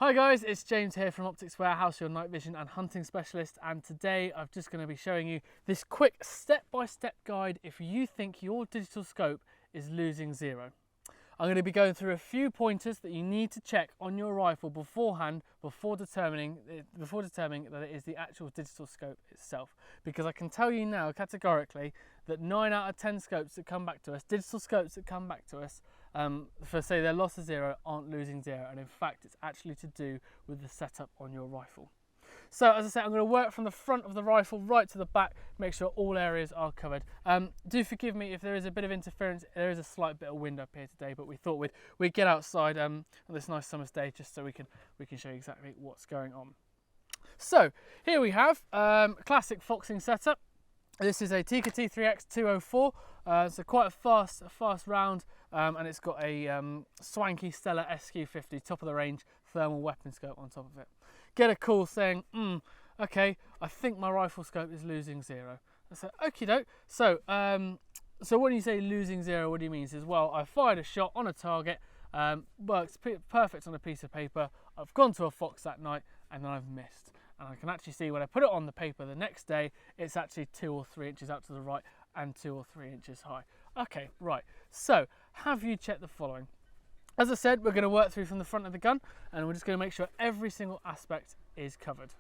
Hi guys, it's James here from Optics Warehouse, your night vision and hunting specialist, and today I'm just going to be showing you this quick step-by-step guide if you think your digital scope is losing zero. I'm going to be going through a few pointers that you need to check on your rifle beforehand before determining that it is the actual digital scope itself, because I can tell you now categorically that 9 out of 10 scopes that come back to us, digital scopes that come back to us for say their loss of zero, aren't losing zero, and in fact it's actually to do with the setup on your rifle. So as I said, I'm going to work from the front of the rifle right to the back, make sure all areas are covered. Do forgive me if there is a bit of interference. There is a slight bit of wind up here today, but we thought we'd get outside on this nice summer's day just so we can show you exactly what's going on. So here we have a classic foxing setup. This is a Tikka T3X 204. So quite a fast round, and it's got a swanky Stella SQ50 top of the range thermal weapon scope on top of it. Get a call saying, okay, I think my rifle scope is losing zero. I said, okie doke. So when you say losing zero, what do you mean? He says, well, I fired a shot on a target, works perfect on a piece of paper. I've gone to a fox that night and then I've missed. And I can actually see when I put it on the paper the next day, it's actually 2 or 3 inches out to the right and 2 or 3 inches high. Okay, right. So have you checked the following? As I said, we're going to work through from the front of the gun, and we're just going to make sure every single aspect is covered.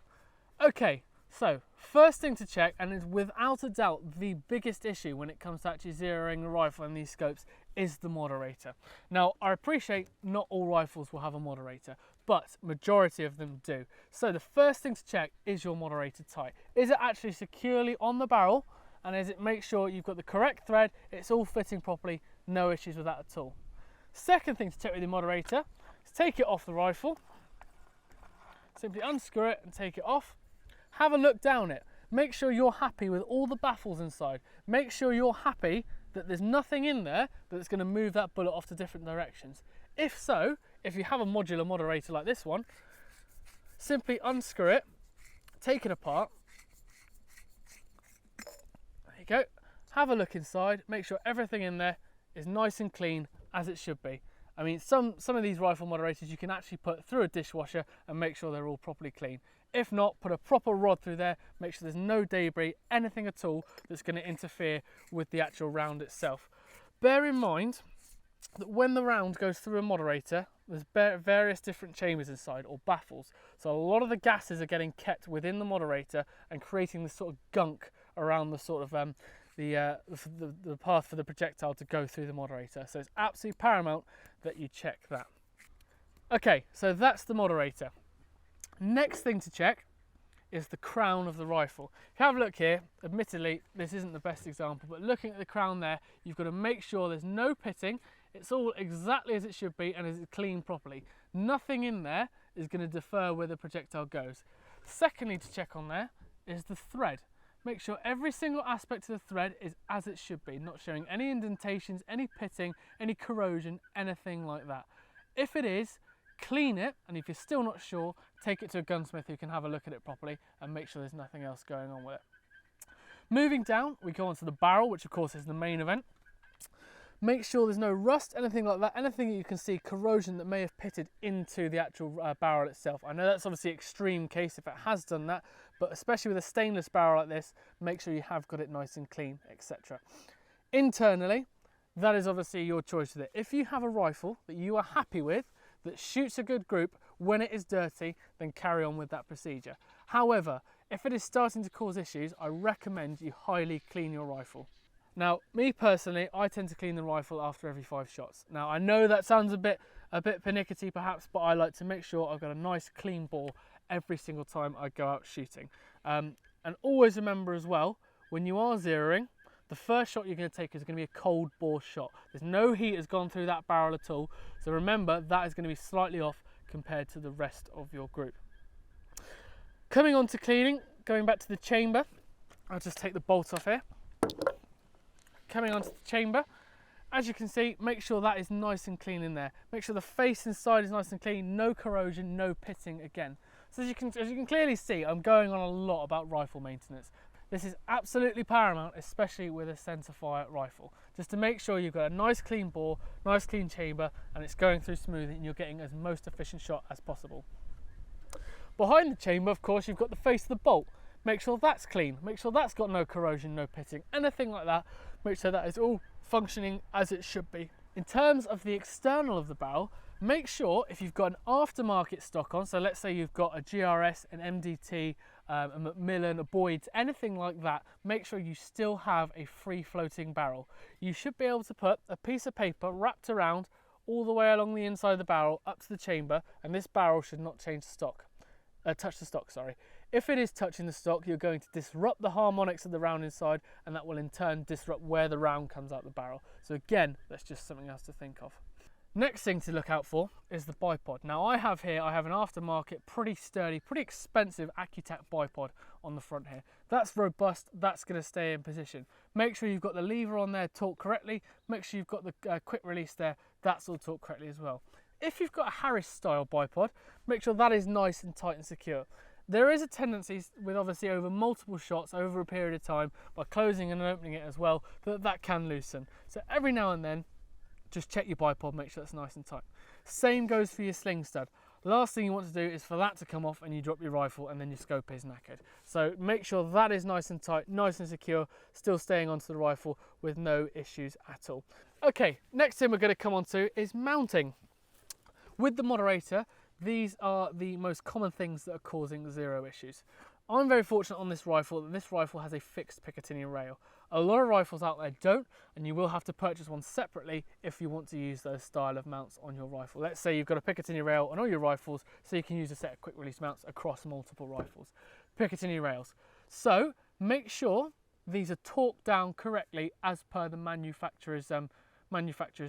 Okay, so first thing to check, and is without a doubt the biggest issue when it comes to actually zeroing a rifle in these scopes, is the moderator. Now, I appreciate not all rifles will have a moderator, but majority of them do. So the first thing to check is your moderator tight. Is it actually securely on the barrel, and is it make sure you've got the correct thread, it's all fitting properly, no issues with that at all. Second thing to check with your moderator is take it off the rifle. Simply unscrew it and take it off. Have a look down it. Make sure you're happy with all the baffles inside. Make sure you're happy that there's nothing in there that's going to move that bullet off to different directions. If so, if you have a modular moderator like this one, simply unscrew it, take it apart. There you go. Have a look inside. Make sure everything in there is nice and clean, as it should be. I mean, some of these rifle moderators you can actually put through a dishwasher and make sure they're all properly clean. If not, put a proper rod through there, make sure there's no debris, anything at all that's going to interfere with the actual round itself. Bear in mind that when the round goes through a moderator, there's various different chambers inside, or baffles. So a lot of the gases are getting kept within the moderator and creating this sort of gunk around the sort of the path for the projectile to go through the moderator. So it's absolutely paramount that you check that. Okay, so that's the moderator. Next thing to check is the crown of the rifle. If you have a look here, admittedly this isn't the best example, but looking at the crown there, you've got to make sure there's no pitting, it's all exactly as it should be and is cleaned properly. Nothing in there is going to defer where the projectile goes. Secondly to check on there is the thread. Make sure every single aspect of the thread is as it should be, not showing any indentations, any pitting, any corrosion, anything like that. If it is, clean it, and if you're still not sure, take it to a gunsmith who can have a look at it properly and make sure there's nothing else going on with it. Moving down, we go on to the barrel, which of course is the main event. Make sure there's no rust, anything like that, anything that you can see corrosion that may have pitted into the actual barrel itself. I know that's obviously an extreme case if it has done that, but especially with a stainless barrel like this, make sure you have got it nice and clean, etc. Internally, that is obviously your choice with it. If you have a rifle that you are happy with, that shoots a good group when it is dirty, then carry on with that procedure. However, if it is starting to cause issues, I recommend you highly clean your rifle. Now, me personally, I tend to clean the rifle after every 5 shots. Now, I know that sounds a bit pernickety perhaps, but I like to make sure I've got a nice clean bore every single time I go out shooting. And always remember as well, when you are zeroing, the first shot you're going to take is going to be a cold bore shot. There's no heat has gone through that barrel at all. So remember, that is going to be slightly off compared to the rest of your group. Coming on to cleaning, going back to the chamber, I'll just take the bolt off here. Coming onto the chamber, as you can see, make sure that is nice and clean in there. Make sure the face inside is nice and clean, no corrosion, no pitting again. So as you can clearly see, I'm going on a lot about rifle maintenance. This is absolutely paramount, especially with a centerfire rifle. Just to make sure you've got a nice clean bore, nice clean chamber, and it's going through smoothly and you're getting as most efficient shot as possible. Behind the chamber, of course, you've got the face of the bolt. Make sure that's clean, make sure that's got no corrosion, no pitting, anything like that. Make sure that is all functioning as it should be. In terms of the external of the barrel, make sure if you've got an aftermarket stock on, so let's say you've got a GRS, an MDT, a Macmillan, a Boyd's, anything like that, make sure you still have a free floating barrel. You should be able to put a piece of paper wrapped around all the way along the inside of the barrel up to the chamber, and this barrel should not change stock. Touch the stock, sorry. If it is touching the stock, you're going to disrupt the harmonics of the round inside, and that will in turn disrupt where the round comes out the barrel. So again, that's just something else to think of. Next thing to look out for is the bipod. Now I have an aftermarket, pretty sturdy, pretty expensive Accutac bipod on the front here. That's robust, that's going to stay in position. Make sure you've got the lever on there torqued correctly, make sure you've got the quick release there, that's all torqued correctly as well. If you've got a Harris style bipod, make sure that is nice and tight and secure. There is a tendency with obviously over multiple shots over a period of time, by closing and opening it as well, that can loosen. So every now and then, just check your bipod, make sure it's nice and tight. Same goes for your sling stud. Last thing you want to do is for that to come off and you drop your rifle and then your scope is knackered. So make sure that is nice and tight, nice and secure, still staying onto the rifle with no issues at all. Okay, next thing we're going to come on to is mounting. With the Moderator, these are the most common things that are causing zero issues. I'm very fortunate on this rifle that this rifle has a fixed Picatinny rail. A lot of rifles out there don't, and you will have to purchase one separately if you want to use those style of mounts on your rifle. Let's say you've got a Picatinny rail on all your rifles, so you can use a set of quick release mounts across multiple rifles. Picatinny rails. So make sure these are torqued down correctly as per the manufacturer's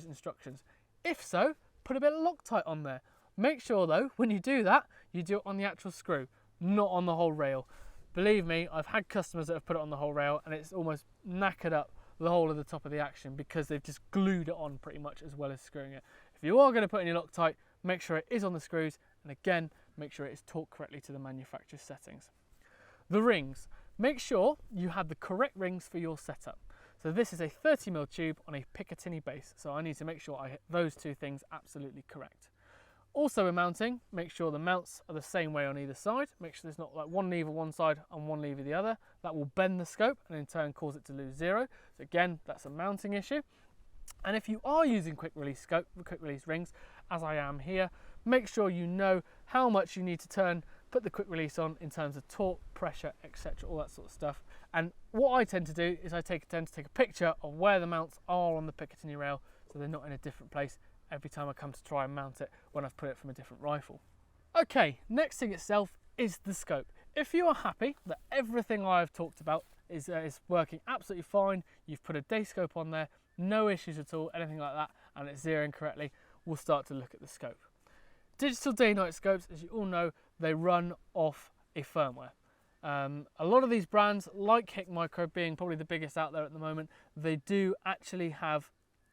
instructions. If so, put a bit of Loctite on there. Make sure though, when you do that, you do it on the actual screw, not on the whole rail. Believe me, I've had customers that have put it on the whole rail and it's almost knackered up the whole of the top of the action because they've just glued it on pretty much as well as screwing it. If you are going to put in your Loctite, make sure it is on the screws, and again, make sure it is torqued correctly to the manufacturer's settings. The rings. Make sure you have the correct rings for your setup. So this is a 30mm tube on a Picatinny base, so I need to make sure I hit those two things absolutely correct. Also in mounting, make sure the mounts are the same way on either side. Make sure there's not like one lever one side and one lever the other. That will bend the scope and in turn cause it to lose zero. So again, that's a mounting issue. And if you are using quick release rings, as I am here, make sure you know how much you need to turn, put the quick release on in terms of torque, pressure, etc., all that sort of stuff. And what I tend to do is I tend to take a picture of where the mounts are on the Picatinny rail so they're not in a different place every time I come to try and mount it when I've put it from a different rifle. Okay, next thing itself is the scope. If you are happy that everything I've talked about is working absolutely fine, you've put a day scope on there, no issues at all, anything like that, and it's zeroing correctly, we'll start to look at the scope. Digital day-night scopes, as you all know, they run off a firmware. A lot of these brands, like Hick Micro being probably the biggest out there at the moment, they do actually have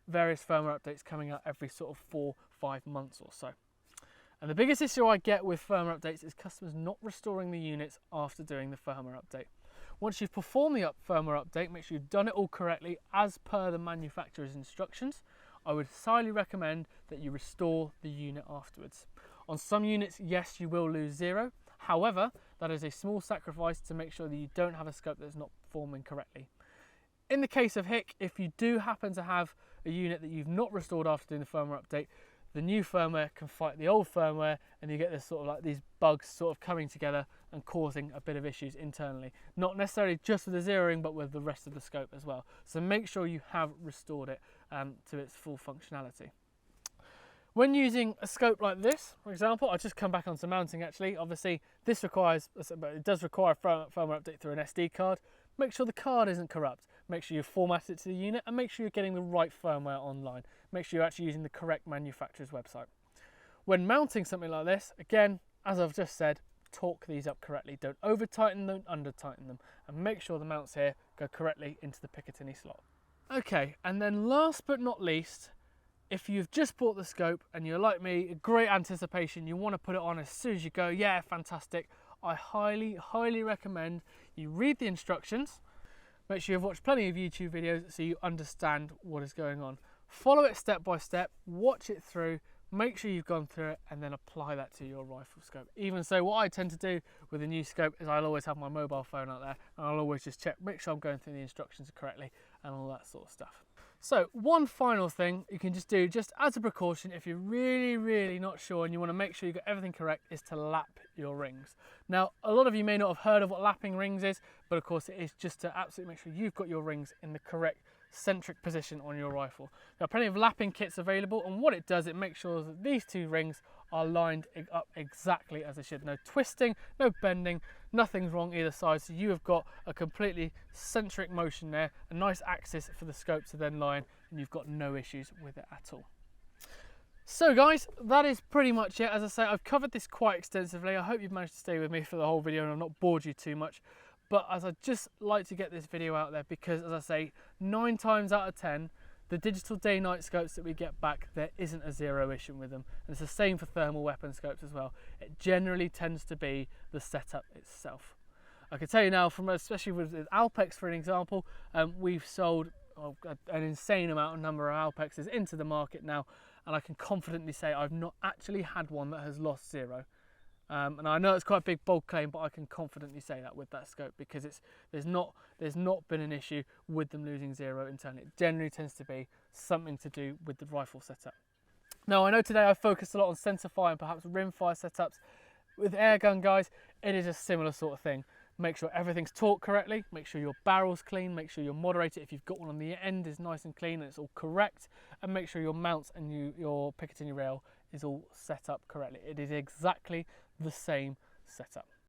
various firmware updates coming out every sort of 4-5 months or so. And the biggest issue I get with firmware updates is customers not restoring the units after doing the firmware update. Once you've performed the firmware update, make sure you've done it all correctly as per the manufacturer's instructions. I would highly recommend that you restore the unit afterwards. On some units, yes, you will lose zero. However, that is a small sacrifice to make sure that you don't have a scope that's not performing correctly. In the case of Hick, if you do happen to have a unit that you've not restored after doing the firmware update, the new firmware can fight the old firmware and you get this sort of like these bugs sort of coming together and causing a bit of issues internally. Not necessarily just with the zeroing, but with the rest of the scope as well. So make sure you have restored it to its full functionality. When using a scope like this, for example, I'll just come back onto mounting actually. Obviously, this it does require a firmware update through an SD card. Make sure the card isn't corrupt. Make sure you format it to the unit and make sure you're getting the right firmware online. Make sure you're actually using the correct manufacturer's website. When mounting something like this, again, as I've just said, torque these up correctly. Don't over tighten them, under tighten them, and make sure the mounts here go correctly into the Picatinny slot. Okay, and then last but not least, if you've just bought the scope and you're like me, great anticipation, you want to put it on as soon as you go, yeah, fantastic, I highly recommend you read the instructions. Make sure you've watched plenty of YouTube videos so you understand what is going on. Follow it step by step, watch it through, make sure you've gone through it and then apply that to your rifle scope. Even so, what I tend to do with a new scope is I'll always have my mobile phone out there and I'll always just check, make sure I'm going through the instructions correctly and all that sort of stuff. So one final thing you can just do, just as a precaution, if you're really not sure and you want to make sure you got everything correct, is to lap your rings. Now, a lot of you may not have heard of what lapping rings is, but of course it is just to absolutely make sure you've got your rings in the correct centric position on your rifle. There are plenty of lapping kits available, and what it does, it makes sure that these two rings are lined up exactly as they should. No twisting, no bending, nothing's wrong either side, so you have got a completely centric motion there, a nice axis for the scope to then line, and you've got no issues with it at all. So guys, that is pretty much it. As I say, I've covered this quite extensively. I hope you've managed to stay with me for the whole video and I've not bored you too much. But as I just like to get this video out there because, as I say, 9 times out of 10, the digital day-night scopes that we get back, there isn't a zero issue with them. And it's the same for thermal weapon scopes as well. It generally tends to be the setup itself. I can tell you now, from especially with Alpex, for an example, we've sold an insane number of Alpexes into the market now, and I can confidently say I've not actually had one that has lost zero. And I know it's quite a big bold claim, but I can confidently say that with that scope because there's not been an issue with them losing zero internally. It generally tends to be something to do with the rifle setup. Now, I know today I focused a lot on centerfire and perhaps rimfire setups. With airgun, guys, it is a similar sort of thing. Make sure everything's torqued correctly, make sure your barrel's clean, make sure your moderator, if you've got one on the end, is nice and clean and it's all correct, and make sure your mounts and your Picatinny rail is all set up correctly. It is exactly the same setup.